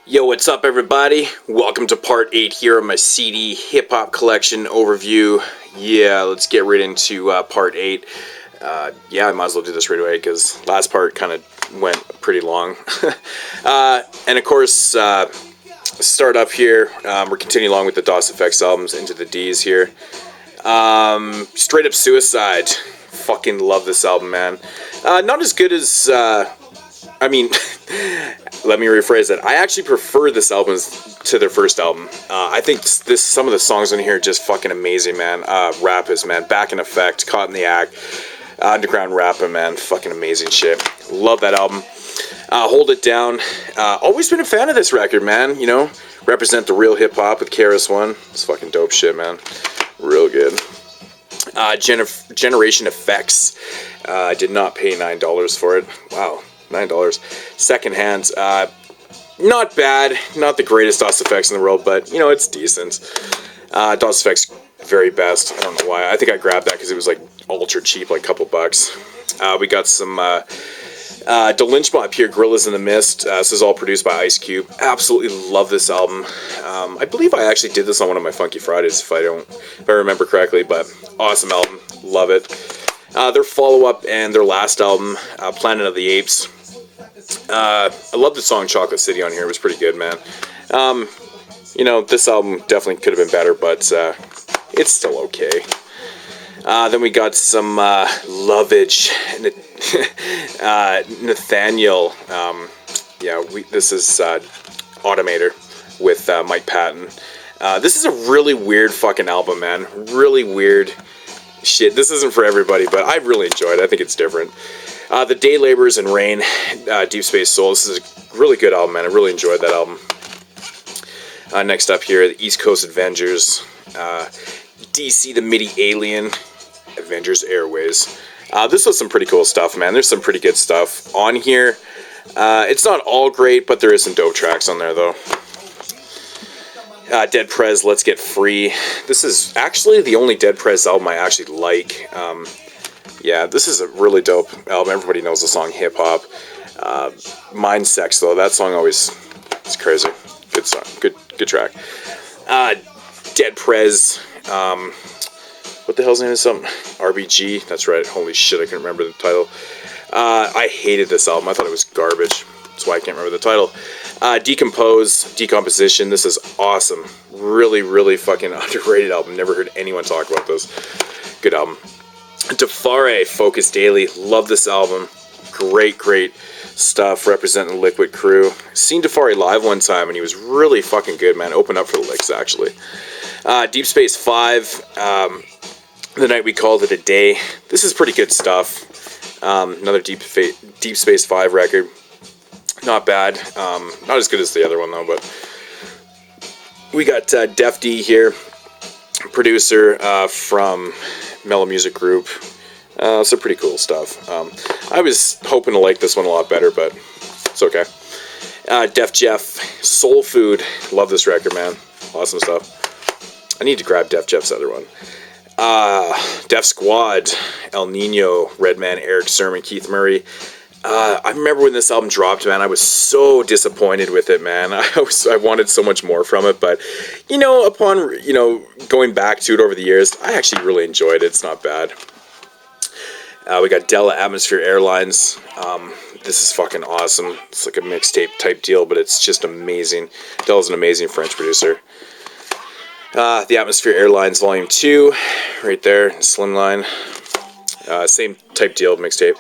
Yo, what's up everybody? Welcome to part 8 here of my CD hip-hop collection overview. Yeah, let's get right into part 8. Yeah, I might as well do this right away because last part kind of went pretty long. And of course, start up here, we're continuing along with the DOS Effects albums into the D's here. Straight Up Suicide. Fucking love this album, man. Not as good as... let me rephrase that. I actually prefer this album to their first album. I think some of the songs in here are just fucking amazing, man. Rap is, man. Back in Effect, Caught in the Act, Underground Rap, man. Fucking amazing shit. Love that album. Hold It Down. Always been a fan of this record, man. You know, represent the real hip hop with KRS-One. It's fucking dope shit, man. Real good. Generation Effects. I did not pay $9 for it. Wow. $9. Secondhand, not bad, not the greatest DOS Effects in the world, but you know, it's decent. DOS Effects very best. I don't know why. I think I grabbed that because it was like ultra cheap, like a couple bucks. We got some Dilated here, Gorillas in the Mist. This is all produced by Ice Cube. Absolutely love this album. I believe I actually did this on one of my Funky Fridays, if I remember correctly, but awesome album. Love it. Their follow-up and their last album, Planet of the Apes. I love the song Chocolate City on here. It was pretty good, man. You know, this album definitely could have been better, but it's still okay. Then we got some Lovage, Nathaniel. This is Automator with Mike Patton. This is a really weird fucking album, man. Really weird shit. This isn't for everybody, but I really enjoyed it. I think it's different. The Day Laborers and Rain, Deep Space Soul. This is a really good album, man. I really enjoyed that album. Next up here, the East Coast Avengers, DC the MIDI Alien, Avengers Airways. This was some pretty cool stuff, man. There's some pretty good stuff on here. It's not all great, but there is some dope tracks on there, though. Dead Prez, Let's Get Free. This is actually the only Dead Prez album I actually like. Yeah, this is a really dope album. Everybody knows the song Hip Hop. Mind Sex, though. That song always... It's crazy. Good song. Good track. Dead Prez. What the hell's the name of something? RBG. That's right. Holy shit, I can't remember the title. I hated this album. I thought it was garbage. That's why I can't remember the title. Decomposition. This is awesome. Really, really fucking underrated album. Never heard anyone talk about this. Good album. Dafari, Focus Daily. Love this album. Great stuff. Representing the Liquid crew. Seen Dafari live one time and he was really fucking good, man. Opened up for the licks, actually. Deep Space 5. The Night We Called It a Day. This is pretty good stuff. Another Deep Space 5 record. Not bad. Not as good as the other one, though, but... We got Def D here. Producer from... Mellow Music Group. Some pretty cool stuff. I was hoping to like this one a lot better, but it's okay. Def Jeff, Soul Food. Love this record, man. Awesome stuff. I need to grab Def Jeff's other one. Def Squad, El Nino, Redman, Eric Sermon, Keith Murray. I remember when this album dropped, man, I was so disappointed with it, man. I wanted so much more from it, but, you know, upon, you know, going back to it over the years, I actually really enjoyed it. It's not bad. We got Della Atmosphere Airlines. This is fucking awesome. It's like a mixtape type deal, but it's just amazing. Della's an amazing French producer. The Atmosphere Airlines Volume 2, right there, Slimline. Same type deal, mixtape.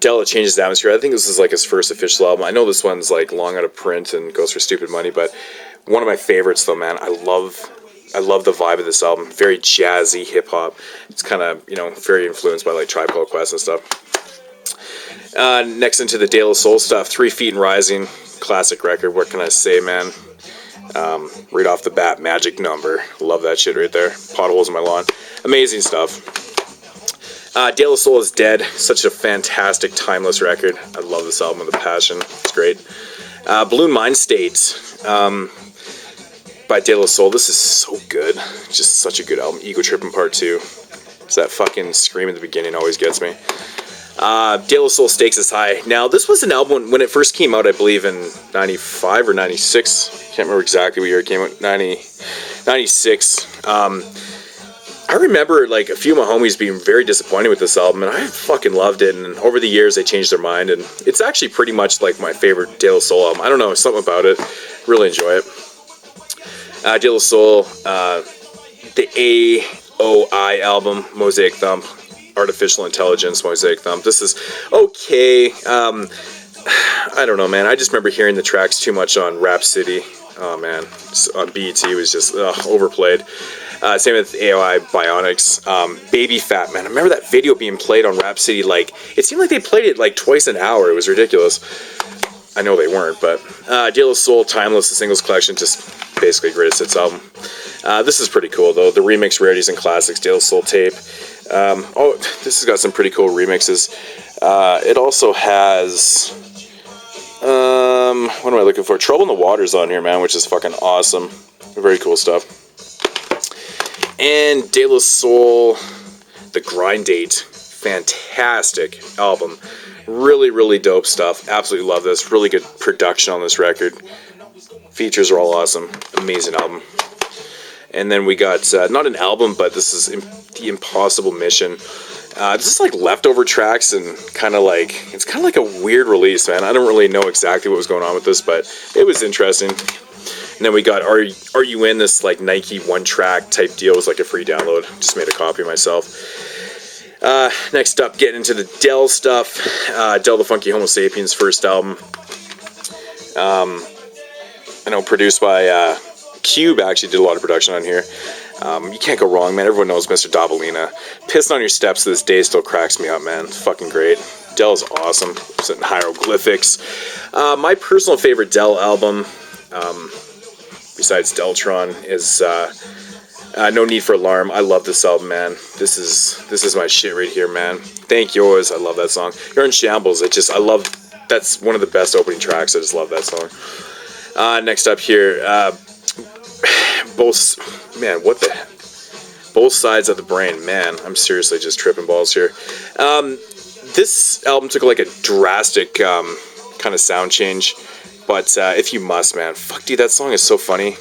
Della Changes the Atmosphere. I think this is like his first official album. I know this one's like long out of print and goes for stupid money, but one of my favorites though, man. I love the vibe of this album. Very jazzy hip hop. It's kind of, you know, very influenced by like Tribe Called Quest and stuff. Next into the De La Soul stuff, 3 Feet and Rising, classic record. What can I say, man? Right off the bat, Magic Number. Love that shit right there. Potholes in My Lawn. Amazing stuff. De La Soul is Dead. Such a fantastic, timeless record. I love this album with a passion. It's great. Balloon Mind State by De La Soul. This is so good. Just such a good album. Ego Trippin' Part 2. It's that fucking scream at the beginning always gets me. De La Soul Stakes is High. Now, this was an album when it first came out, I believe in 95 or 96. Can't remember exactly what year it came out. 96. I remember like a few of my homies being very disappointed with this album, and I fucking loved it. And over the years, they changed their mind, and it's actually pretty much like my favorite De La Soul album. I don't know, something about it. Really enjoy it. De La Soul, the AOI album, Mosaic Thump. Artificial Intelligence, Mosaic Thump. This is okay. I don't know, man. I just remember hearing the tracks too much on Rap City. Oh, man. On BET, it was just overplayed. Same with AOI Bionics. Baby Fat, man. I remember that video being played on Rap City. Like, it seemed like they played it like twice an hour. It was ridiculous. I know they weren't, but De La Soul, Timeless, the singles collection, just basically greatest hits album. This is pretty cool, though. The remix, rarities, and classics, De La Soul tape. This has got some pretty cool remixes. It also has, what am I looking for? Trouble in the Water's on here, man, which is fucking awesome. Very cool stuff. And De La Soul, The Grind Date. Fantastic album. Really, really dope stuff. Absolutely love this. Really good production on this record. Features are all awesome. Amazing album. And then we got, not an album, but this is The Impossible Mission. This is like leftover tracks and it's kind of like a weird release, man. I don't really know exactly what was going on with this, but it was interesting. And then we got Are You In, this like Nike one-track type deal. It was like a free download. Just made a copy myself. Next up, getting into the Del stuff. Del the Funky Homosapiens' first album. I know, produced by Cube actually did a lot of production on here. You can't go wrong, man. Everyone knows Mr. Dabalina. Pissed on Your Steps to this day still cracks me up, man. It's fucking great. Del's awesome. It's in hieroglyphics. My personal favorite Del album, besides Deltron, is No Need for Alarm. I love this album, man. This is my shit right here, man. Thank Yours. I love that song. You're in Shambles. That's one of the best opening tracks. I just love that song. Next up here, Both Sides of the Brain. Man, I'm seriously just tripping balls here. This album took like a drastic kind of sound change, but if you must, man, fuck, dude, that song is so funny.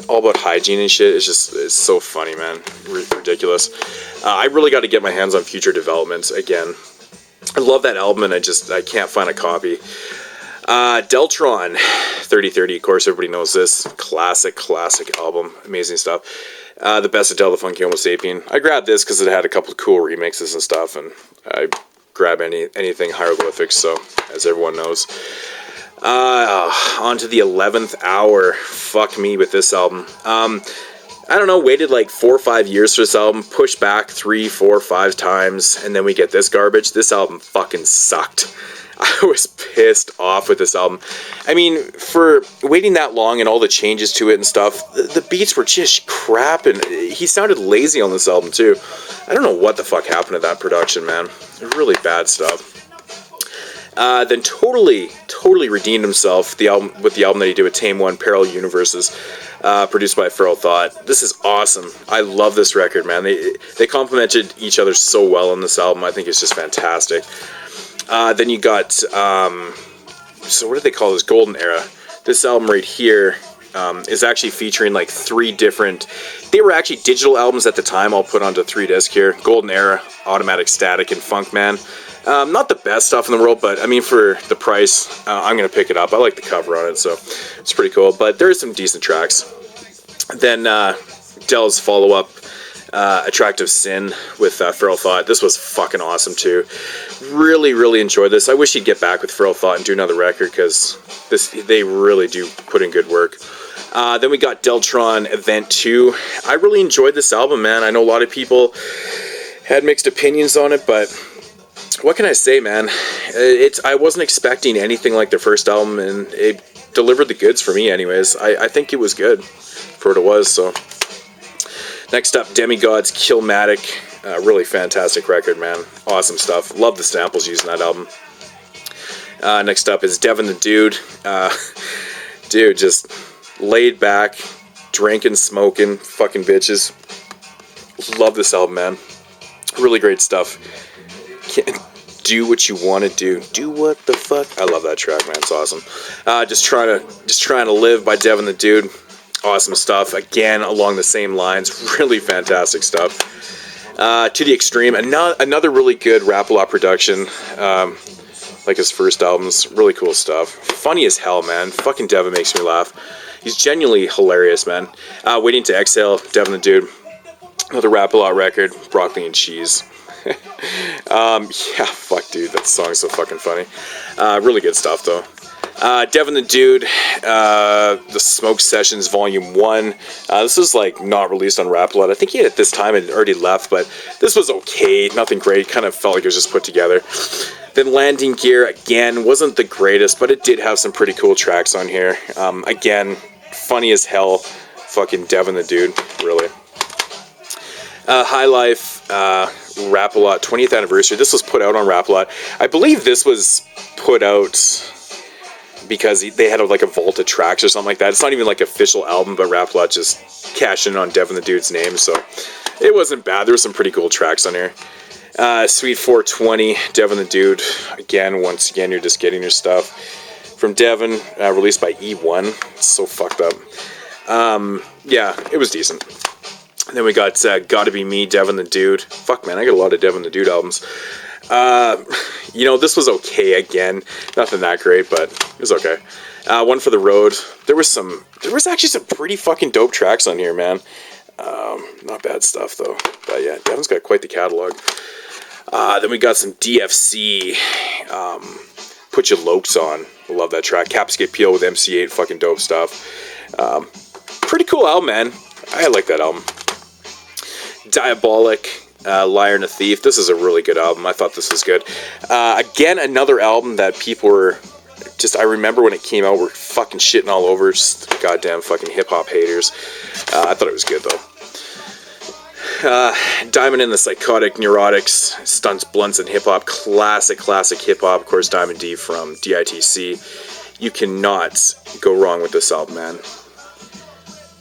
All about hygiene and shit. It's so funny, man. Ridiculous. I really got to get my hands on Future Developments again. I love that album, and I can't find a copy. Deltron 3030, of course, everybody knows this. Classic album. Amazing stuff. The Best of Del the Funky Homosapien. I grabbed this because it had a couple of cool remixes and stuff, and I grab anything hieroglyphics, so, as everyone knows. On to the 11th Hour. Fuck me with this album. I don't know, waited like 4 or 5 years for this album, pushed back 3, 4, 5 times, and then we get this garbage. This album fucking sucked. I was pissed off with this album. I mean, for waiting that long and all the changes to it and stuff, the beats were just crap, and he sounded lazy on this album too. I don't know what the fuck happened to that production, man. Really bad stuff. Then totally redeemed himself with the album that he did with Tame One, Parallel Universes, produced by Feral Thought. This is awesome. I love this record, man. They complemented each other so well on this album. I think it's just fantastic. Then you got, so what do they call this? Golden Era. This album right here is actually featuring like 3 different, they were actually digital albums at the time, all put onto 3 disc here. Golden Era, Automatic Static, and Funkman. Not the best stuff in the world, but I mean, for the price, I'm going to pick it up. I like the cover on it, so it's pretty cool. But there's some decent tracks. Then Del's follow-up, Attractive Sin with Feral Thought. This was fucking awesome too. Really enjoyed this. I wish he'd get back with Feral Thought and do another record, because they really do put in good work. Then we got Deltron Event 2. I really enjoyed this album, man. I know a lot of people had mixed opinions on it, but what can I say, man? I wasn't expecting anything like their first album, and it delivered the goods for me anyways. I think it was good for what it was, so. Next up, Demigod's Killmatic. Really fantastic record, man. Awesome stuff. Love the samples used in that album. Next up is Devin the Dude. Dude, just laid back, drinking, smoking, fucking bitches. Love this album, man. Really great stuff. Do what you want to do. Do what the fuck? I love that track, man. It's awesome. Just trying to live by Devin the Dude. Awesome stuff. Again, along the same lines. Really fantastic stuff. To the Extreme. Another really good Rap-A-Lot production. Like his first albums. Really cool stuff. Funny as hell, man. Fucking Devin makes me laugh. He's genuinely hilarious, man. Waiting to Exhale. Devin the Dude. Another Rap-A-Lot record. Broccoli and Cheese. Yeah, fuck, dude, that song's so fucking funny. Really good stuff, though. Devin the Dude, the Smoke Sessions Volume 1. This was, like, not released on Rap-A-Lot. I think he at this time had already left, but this was okay. Nothing great. Kind of felt like it was just put together. Then Landing Gear, again, wasn't the greatest, but it did have some pretty cool tracks on here. Again, funny as hell. Fucking Devin the Dude, really. High Life, Rap-A-Lot 20th anniversary. This was put out on Rap-A-Lot. I believe this was put out because they had like a vault of tracks or something like that. It's not even like an official album, but Rap-A-Lot just cashed in on Devin the Dude's name, so it wasn't bad. There were some pretty cool tracks on here. Sweet 420, Devin the Dude. Again, once again, you're just getting your stuff from Devin, released by E1. It's so fucked up. Yeah, it was decent. And then we got Gotta Be Me, Devin the Dude. Fuck, man, I got a lot of Devin the Dude albums. You know, this was okay again. Nothing that great, but it was okay. One for the Road. There was actually some pretty fucking dope tracks on here, man. Not bad stuff, though. But yeah, Devin's got quite the catalog. Then we got some DFC. Put Your Lokes On. I love that track. Capscape Peel with MC8. Fucking dope stuff. Pretty cool album, man. I like that album. Diabolic, Liar and a Thief. This is a really good album. I thought this was good. Again, another album that people were just, I remember when it came out, were fucking shitting all over. Just goddamn fucking hip-hop haters. I thought it was good, though. Diamond and the Psychotic Neurotics, Stunts, Blunts, and Hip-Hop. Classic hip-hop. Of course, Diamond D from DITC. You cannot go wrong with this album, man.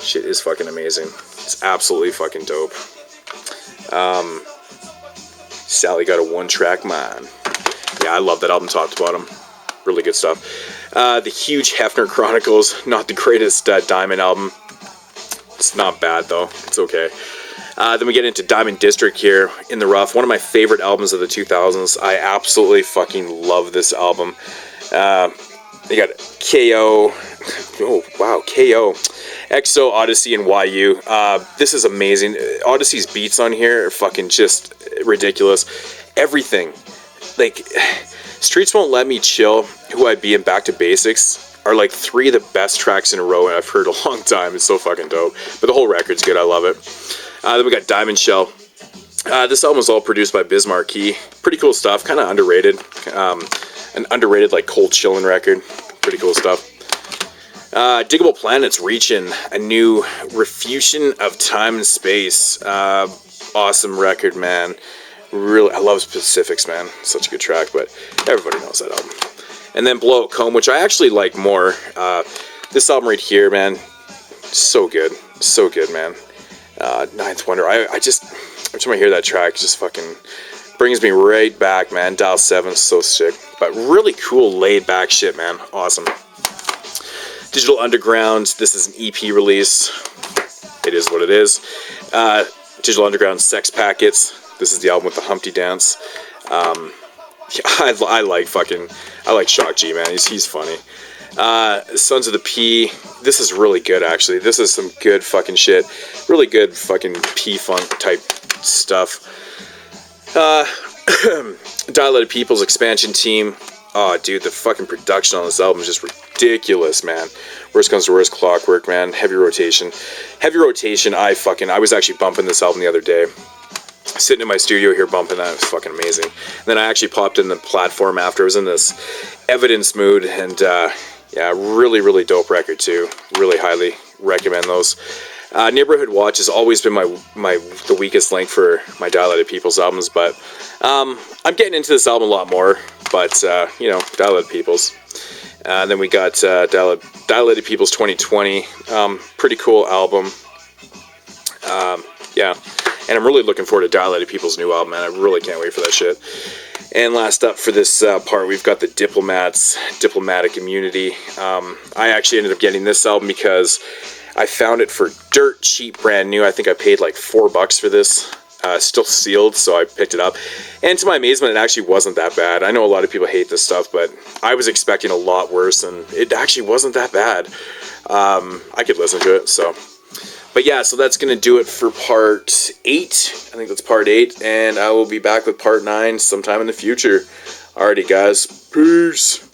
Shit is fucking amazing. It's absolutely fucking dope. Sally Got a One-Track Mind. Yeah, I love that album top to bottom. Really good stuff. The Huge Hefner Chronicles. Not the greatest Diamond album. It's not bad, though. It's okay. Then we get into Diamond District here, In the Rough. One of my favorite albums of the 2000s. I absolutely fucking love this album. You got KO. Oh, wow, KO. EXO, Odyssey, and YU. This is amazing. Odyssey's beats on here are fucking just ridiculous. Everything. Like, Streets Won't Let Me Chill, Who I Be, and Back to Basics are like three of the best tracks in a row I've heard in a long time. It's so fucking dope. But the whole record's good. I love it. Then we got Diamond Shell. This album was all produced by Biz Markie. Pretty cool stuff. Kind of underrated. An underrated, like, cold chillin' record. Pretty cool stuff. Digable Planets, Reaching, a new refusion of time and space. Awesome record, man. Really, I love Specifics, man. Such a good track, but everybody knows that album. And then Blow Out Comb, which I actually like more. This album right here, man, so good. So good, man. Ninth Wonder. I just, every time I hear that track, it just fucking brings me right back, man. Dial 7, so sick. But really cool, laid back shit, man. Awesome. Digital Underground, this is an EP release. It is what it is. Digital Underground, Sex Packets. This is the album with the Humpty Dance. I like Shock G, man. He's funny. Sons of the P. This is really good, actually. This is some good fucking shit. Really good fucking P-Funk type stuff. Dilated People's Expansion Team. Oh, dude, the fucking production on this album is just ridiculous, man. Worst Comes to Worst, Clockwork, man. Heavy Rotation. Heavy Rotation, I was actually bumping this album the other day. Sitting in my studio here bumping that. It was fucking amazing. And then I actually popped in the platform after. I was in this Evidence mood, and yeah, really dope record too. Really highly recommend those. Neighborhood Watch has always been the weakest link for my Dilated People's albums, but I'm getting into this album a lot more. But you know, Dilated People's. Then we got Dilated People's 2020. Pretty cool album. Yeah. And I'm really looking forward to Dilated People's new album, man. I really can't wait for that shit. And last up for this part, we've got the Diplomats, Diplomatic Immunity. I actually ended up getting this album because I found it for dirt cheap, brand new. I think I paid like $4 for this. Still sealed, so I picked it up. And to my amazement, it actually wasn't that bad. I know a lot of people hate this stuff, but I was expecting a lot worse, and it actually wasn't that bad. I could listen to it, so. But yeah, so that's going to do it for part 8. I think that's part 8, and I will be back with part 9 sometime in the future. Alrighty, guys. Peace.